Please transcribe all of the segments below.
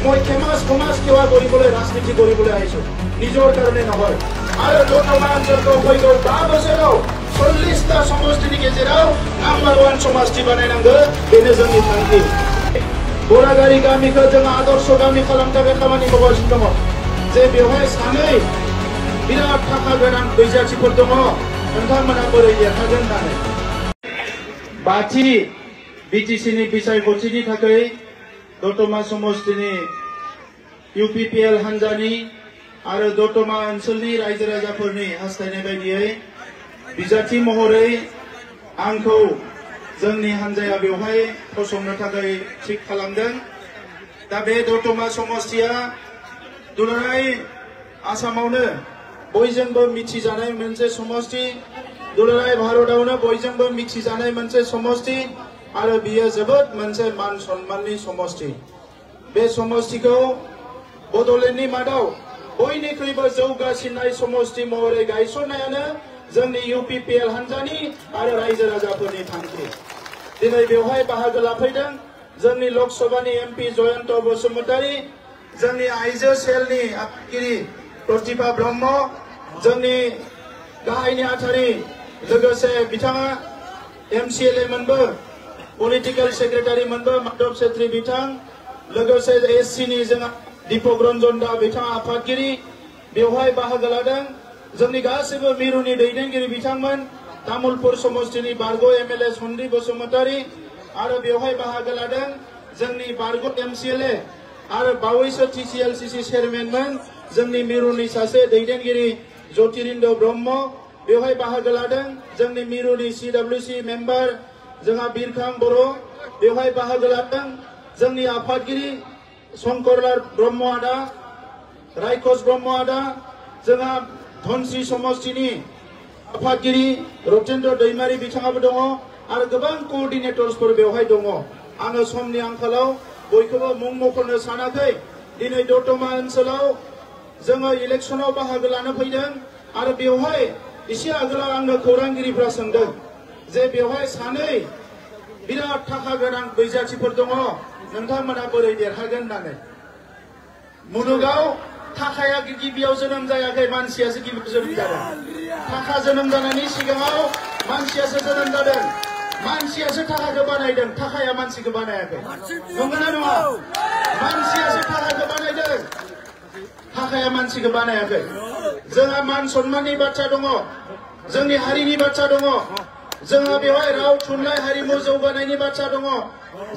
মই সমাজ সেৱা কৰিবলৈ ৰাজনীতি কৰিবলৈ আহিছো নিজৰ কাৰণে নহয় আৰু দতমা অঞ্চলটো ফैगौ 5 বছराव 40টা সমষ্টিनि गेजेराव नाम्बार 1 समष्टि बानायनांगौ बेनो जोंनि थांखि बरागारि गामिखौ जों आदर्श गामि खालामनो थाखाय खामानि मावगासिनो दङ जे बेवहाय सानै बिराद थाखा गोनां बैजाथिफोर दङ नोंथांमोना बोरै देरहागोन होननानै बाथि बिटिसिनि बिसायख'थिनि थाखाय दतमा समष्टिनि UPPL हान्जानि आरो दतमा ओनसोलनि रायजो राजाफोरनि हास्थायनाय बायदियै बिजाथि महरै आंखौ जोंनि हान्जाया बेवहाय फसंनो थाखाय थिक खालामदों दा बे दतमा समष्टिया दुलाराय आसामावनो बयजोंबो मिथिजानाय मोनसे समष्टि दुलाराय भारतआवनो बयजोंबो मिथिजानाय मोनसे समष्टि आरो बियो जोबोद मोनसे मान सन्माननि समष्टि बे समष्टिखौ बड'लेण्डनि मादाव बयनिख्रुइबो जौगासिननाय समष्टि महरै गायसननायानो जोंनि UPPL हान्जानि आरो रायजो राजाफोरनि थांखि दिनै बेवहाय बाहागो लाफैदों जोंनि लकसभानि MP जयन्त बसुमतारी जोंनि आइजो सेलनि आफादगिरि प्रतिभा ब्रह्म जोंनि गाहाय नेहाथारि लोगोसे बिथाङा MCLA मोनबो पलिटिकल सेक्रेटारि मोनबो माधव छेत्री बिथां लोगोसे SC नि जोंहा दीपक रंजन दा बिथाङा आफादगिरि बेवहाय बाहागो लादों जोंनि गासैबो मिरुनि दैदेनगिरि बिथांमोन तामुलपुर समष्टिनि बारग' MLA सन्दिप बसुमतारी आरो बेवहाय बाहागो लादों जोंनि बारग' MCLA आरो बावैसो TCLCC चेयारमेनमोन जोंनि मिरुनि सासे दैदेनगिरि ज्योतिरिन्द्र ब्रह्म बेवहाय बाहागो लादों जोंनि मिरुनि CWC मेम्बार जोंहा बिरखां बर' बेवहाय बाहागो लादों जोंनि आफादगिरि शंकरलाल ब्रह्म आदा रायखस ब्रह्म आदा जोंहा धनस्री समष्टिनि आफादगिरि रतेन्द्र दैमारी बिथाङाबो दङ आरो गोबां कोअर्डिनेटर्सफोर बेवहाय दङ आङो समनि आंखालाव बयखौबो मुं मख'नो सानाखै दिनै दतमा ओनसोलाव जोङो इलेक्सनाव बाहागो लानो फैदों आरो बेवहाय एसे आगोलाव आंनो खौरांगिरिफ्रा सोंदों जे बेवहाय सानै बिराद थाखा गोनां बैजाथिफोर दङ नोंथांमोना बोरै देरहागोन होननानै मुलुगाव थाखाया गिबियाव जोनोम जायाखै मानसियासो गिबियाव जोनोम जादों थाखा जोनोम जानायनि सिगाङाव मानसियासो जोनोम जादों मानसियासो थाखाखौ बानायदों थाखाया मानसिखौ बानायाखै नंगौना नङा मानसियासो थाखाखौ बानायदों थाखाया मानसिखौ बानायाखै जोंहा मान सन्माननि बाथ्रा दङ जोंनि हारिनि बाथ्रा दङ जोंहा बेवहाय राव थुनलाइ हारिमु जौगानायनि बाथ्रा दङ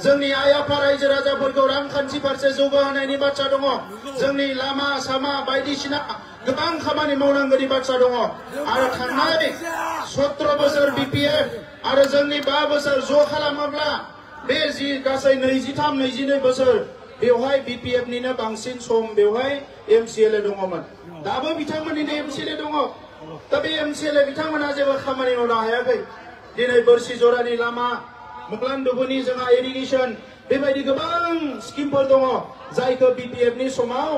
जोंनि आइ आफा रायजो राजाफोरखौ रांखान्थि फारसे जौगाहोनायनि बाथ्रा दङ जोंनि लामा सामा बायदिसिना गोबां खामानि मावनांगौनि बाथ्रा दङ आरो थांनाय 17 बोसोर BPF आरो जोंनि 5 बोसोर ज' खालामोब्ला बे गासै 23-22 बोसोर बेवहाय BPF निनो बांसिन सम बेवहाय MCLA दङमोन दाबो बिथांमोननिनो MCLA दङ दा बे MCLA बिथांमोना जेबो खामानि मावनो हायाखै दिनै बोरसि जरानि लामा मुगलानदुबुनि जोंहा इरिगेसन बेबायदि गोबां स्किमफोर दङ जायखौ BPF नि समाव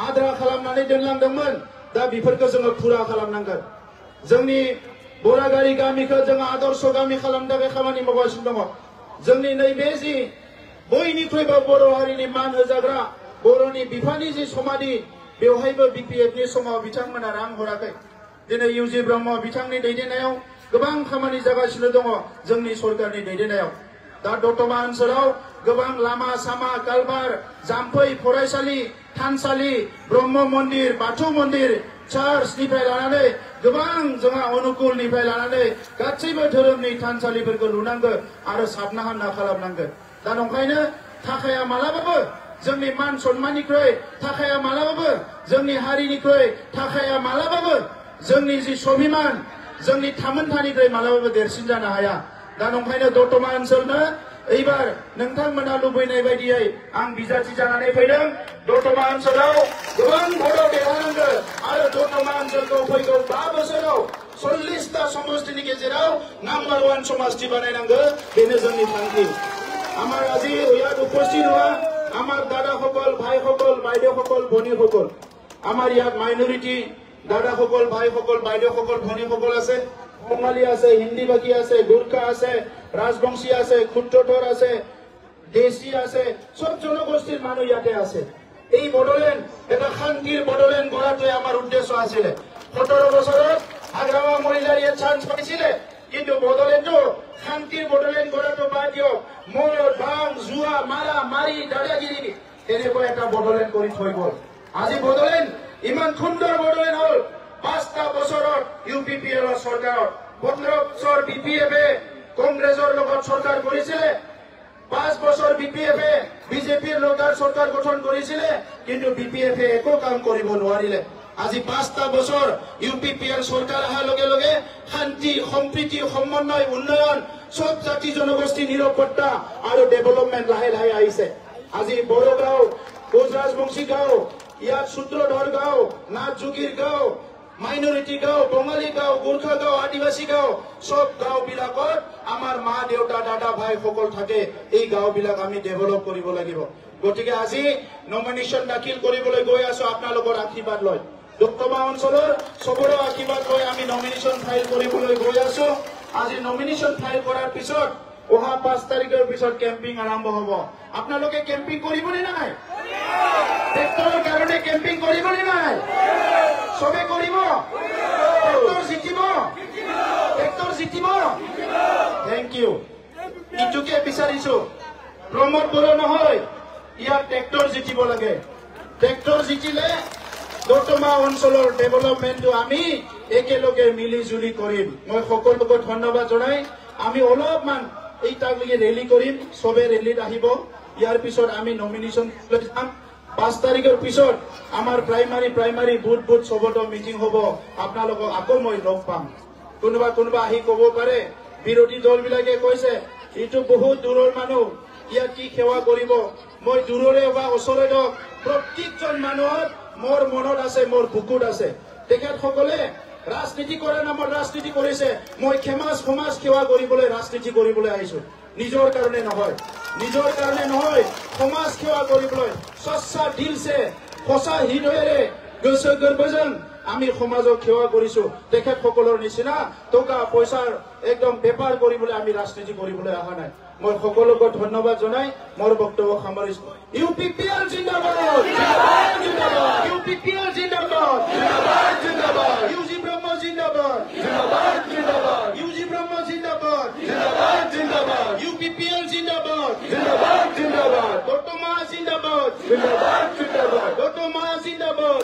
आद्रा खालामनानै दोनलांदोंमोन दा बेफोरखौ जोङो पुरा खालामनांगोन जोंनि बरागारि गामिखौ जोङो आदर्श गामि खालामनो थाखाय खामानि मावगासिनो दङ जोंनि नैबे जि बयनिख्रुइबो बर' हारिनि मान होजाग्रा बर'नि बिफानि जि समाधि बेवहायबो BPF नि समाव बिथांमोना रां हराखै दिनै UG ब्रह्म बिथांनि दैदेननायाव गोबां खामानि जागासिनो दङ जोंनि सरकारनि दैदेननायाव दा दतमा ओनसोलाव गोबां लामा सामा कालभार जाम्फै फरायसालि थानसालि ब्रह्म मन्दिर बाथौ मन्दिर चार्चनिफ्राय लानानै गोबां जोंहा अनुकुलनिफ्राय लानानै गासैबो धोरोमनि थानसालिफोरखौ लुनांगौ आरो साबना हामना खालामनांगौ दा नंखायनो थाखाया मालाबाबो जोंनि मान सन्माननिख्रुइ थाखाया मालाबाबो जोंनि हारिनिख्रुइ थाखाया मालाबाबो जोंनि जि स्वाभिमान जोंनि थामोनथानिफ्राय मालाबाबो देरसिन जानो हाया दा नंखायनो दतमा ओनसोलनो एबार नोंथांमोना लुबैनाय बायदियै आं बिजाथि जानानै फैदों दतमा ओनसोलाव गोबां भोटाव देरहानांगौ आरो दतमा ओनसोलखौ फैगौ 5 बोसोराव 40টা समष्टिनि गेजेराव नाम्बार 1 समष्टि बानायनांगौ बेनो जोंनि थांखि আমাৰ আজি ইয়াত উপস্থিত হোৱা আমাৰ দাদাসকল ভাইসকল বাইদেউসকল ভনীসকল আমাৰ ইয়াত মাইনৰিটি দাদাসকল ভাইসকল বাইদেউসকল ভনীসকল আছে বঙালী আছে হিন্দী বাকি আছে গুৰ্খা আছে ৰাজবংশী আছে ক্ষুদ্ৰতৰ আছে দেশী আছে সব জনগোষ্ঠীৰ মানুহ ইয়াতে আছে এই বড়োলেণ্ড এটা শান্তিৰ বড়োলেণ্ড গঢ়াটোৱে আমাৰ উদ্দেশ্য আছিলে 17 বছৰত হাগ্ৰামা মহিলাৰীয়ে চান্স পাইছিলে কিন্তু বড়োলেণ্ডটো শান্তিৰ বড়োলেণ্ড গঢ়াটো বাদ দিয়ক মোৰ ভাং জুৱা মাৰা মাৰি দাদাগিৰি তেনেকৈ এটা বড়োলেণ্ড কৰি থৈ গ'ল আজি বড়োলেণ্ড ইমান সুন্দৰ বড়োলেণ্ড হ'ল 5টা বছৰত UPPL চৰকাৰত 15 বছৰ BPF-এ কংগ্ৰেছৰ লগত চৰকাৰ কৰিছিলে 5 বছৰ BPF-এ বিজেপিৰ লগত চৰকাৰ গঠন কৰিছিলে কিন্তু BPF-এ একো কাম কৰিব নোৱাৰিলে আজি 5টা বছৰ UPPL চৰকাৰ অহাৰ লগে লগে শান্তি সম্প্ৰীতি সমন্বয় উন্নয়ন সব জাতি জনগোষ্ঠী নিৰাপত্তা আৰু ডেভেলপমেন্ট লাহে লাহে আহিছে আজি বড়ো গাঁও কোচৰাজবংশী গাঁও ইয়াত সূত্ৰধৰ গাঁও নাথযোগীৰ গাঁও মাইনৰিটি গাঁও বঙালী গাঁও গোৰ্খা গাঁও আদিবাসী গাঁও সব গাঁওবিলাকত আমাৰ মা দেউতা দাদা ভাই সকল থাকে এই গাঁওবিলাক আমি ডেভেলপ কৰিব লাগিব গতিকে আজি নমিনেশ্যন দাখিল কৰিবলৈ গৈ আছো আপোনালোকৰ আশীৰ্বাদ লৈ দক্ষমা অঞ্চলৰ সবৰে আশীৰ্বাদ লৈ আমি নমিনেশ্যন ফাইল কৰিবলৈ গৈ আছো আজি নমিনেশ্যন ফাইল কৰাৰ পিছত অহা 5 তাৰিখৰ পিছত কেম্পিং আৰম্ভ হ'ব আপোনালোকে কেম্পিং কৰিবনে নাই ট্ৰেক্টৰৰ কাৰণে কেম্পিং কৰিবনে নাই সবে কৰিব ট্ৰেক্টৰ জিতিব থেংক ইউ ইটোকে বিচাৰিছো প্ৰমোদ বড়ো নহয় ইয়াত ট্ৰেক্টৰ জিতিব লাগে ট্ৰেক্টৰ জিতিলে দক্ষমা অঞ্চলৰ ডেভেলপমেন্টটো আমি একেলগে মিলি জুলি কৰিম মই সকলোকে ধন্যবাদ জনাই আমি অলপমান এই তাকলৈকে ৰেলী কৰিম সবে ৰেলীত আহিব ইয়াৰ পিছত আমি নমিনেশ্যন লৈ যাম 5 তাৰিখৰ পিছত আমাৰ প্ৰাইমাৰী বুথ সবতো মিটিং হ'ব আপোনালোকক আকৌ মই লগ পাম কোনোবা আহি ক'ব পাৰে বিৰোধী দলবিলাকে কৈছে এইটো বহুত দূৰৰ মানুহ ইয়াত কি সেৱা কৰিব মই দূৰৰে বা ওচৰৰে হওক প্ৰত্যেকজন মানুহৰ মোৰ মনত আছে মোৰ বুকুত আছে তেখেতসকলে ৰাজনীতি কৰাৰ নামত ৰাজনীতি কৰিছে মই সমাজ সেৱা কৰিবলৈ ৰাজনীতি কৰিবলৈ আহিছো নিজৰ কাৰণে নহয় সমাজ সেৱা কৰিবলৈ সচ্চা দিলছে সঁচা হৃদয়েৰে গৰ্বজন আমি সমাজক সেৱা কৰিছো তেখেতসকলৰ নিচিনা টকা পইচাৰ একদম বেপাৰ কৰিবলৈ আমি ৰাজনীতি কৰিবলৈ অহা নাই মই সকলোকে ধন্যবাদ জনাই মোৰ বক্তব্য সামৰিছো UPPL জিন্দাবাদ UPPL জিন্দাবাদ UG ব্ৰহ্ম জিন্দাবাদ UG ব্ৰহ্ম জিন্দাবাদ UPPL জিন্দাবাদ দত্তমা জিন্দাবাদ দত্তমা জিন্দাবাদ